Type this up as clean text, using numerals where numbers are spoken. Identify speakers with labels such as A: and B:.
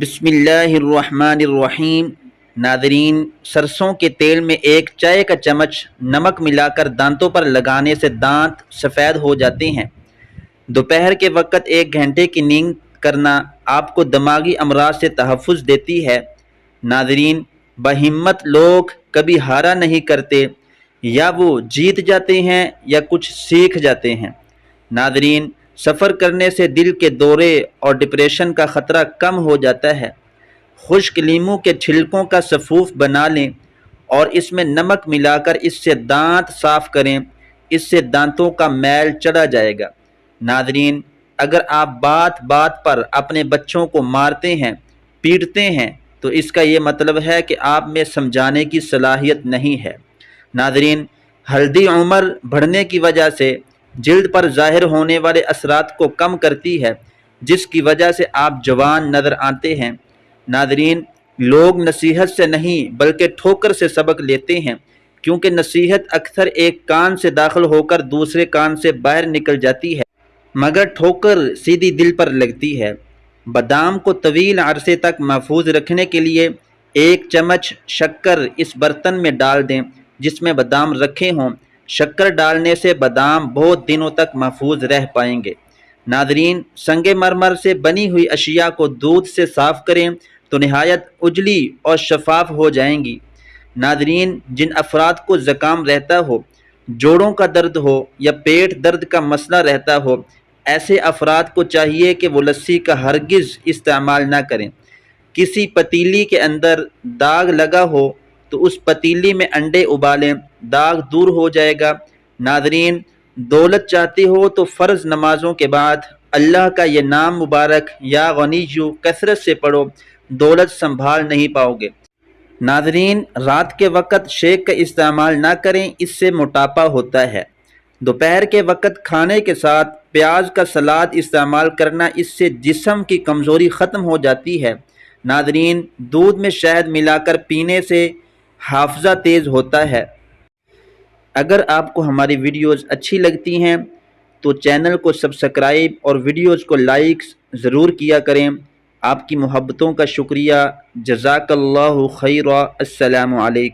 A: بسم اللہ الرحمن الرحیم۔ ناظرین، سرسوں کے تیل میں ایک چائے کا چمچ نمک ملا کر دانتوں پر لگانے سے دانت سفید ہو جاتے ہیں۔ دوپہر کے وقت 1 گھنٹے کی نیند کرنا آپ کو دماغی امراض سے تحفظ دیتی ہے۔ ناظرین، بہمت لوگ کبھی ہارا نہیں کرتے، یا وہ جیت جاتے ہیں یا کچھ سیکھ جاتے ہیں۔ ناظرین، سفر کرنے سے دل کے دورے اور ڈپریشن کا خطرہ کم ہو جاتا ہے۔ خشک لیموں کے چھلکوں کا سفوف بنا لیں اور اس میں نمک ملا کر اس سے دانت صاف کریں، اس سے دانتوں کا میل چلا جائے گا۔ ناظرین، اگر آپ بات بات پر اپنے بچوں کو مارتے ہیں، پیٹتے ہیں، تو اس کا یہ مطلب ہے کہ آپ میں سمجھانے کی صلاحیت نہیں ہے۔ ناظرین، ہلدی عمر بڑھنے کی وجہ سے جلد پر ظاہر ہونے والے اثرات کو کم کرتی ہے، جس کی وجہ سے آپ جوان نظر آتے ہیں۔ ناظرین، لوگ نصیحت سے نہیں بلکہ ٹھوکر سے سبق لیتے ہیں، کیونکہ نصیحت اکثر ایک کان سے داخل ہو کر دوسرے کان سے باہر نکل جاتی ہے، مگر ٹھوکر سیدھی دل پر لگتی ہے۔ بادام کو طویل عرصے تک محفوظ رکھنے کے لیے 1 چمچ شکر اس برتن میں ڈال دیں جس میں بادام رکھے ہوں۔ شکر ڈالنے سے بادام بہت دنوں تک محفوظ رہ پائیں گے۔ ناظرین، سنگ مرمر سے بنی ہوئی اشیاء کو دودھ سے صاف کریں تو نہایت اجلی اور شفاف ہو جائیں گی۔ ناظرین، جن افراد کو زکام رہتا ہو، جوڑوں کا درد ہو یا پیٹ درد کا مسئلہ رہتا ہو، ایسے افراد کو چاہیے کہ وہ لسی کا ہرگز استعمال نہ کریں۔ کسی پتیلی کے اندر داغ لگا ہو تو اس پتیلی میں انڈے ابالیں، داغ دور ہو جائے گا۔ ناظرین، دولت چاہتے ہو تو فرض نمازوں کے بعد اللہ کا یہ نام مبارک یا غنیو کثرت سے پڑھو، دولت سنبھال نہیں پاؤ گے۔ ناظرین، رات کے وقت شیک کا استعمال نہ کریں، اس سے موٹاپا ہوتا ہے۔ دوپہر کے وقت کھانے کے ساتھ پیاز کا سلاد استعمال کرنا، اس سے جسم کی کمزوری ختم ہو جاتی ہے۔ ناظرین، دودھ میں شہد ملا کر پینے سے حافظہ تیز ہوتا ہے۔ اگر آپ کو ہماری ویڈیوز اچھی لگتی ہیں تو چینل کو سبسکرائب اور ویڈیوز کو لائکس ضرور کیا کریں۔ آپ کی محبتوں کا شکریہ۔ جزاک اللہ خیرا۔ السلام علیکم۔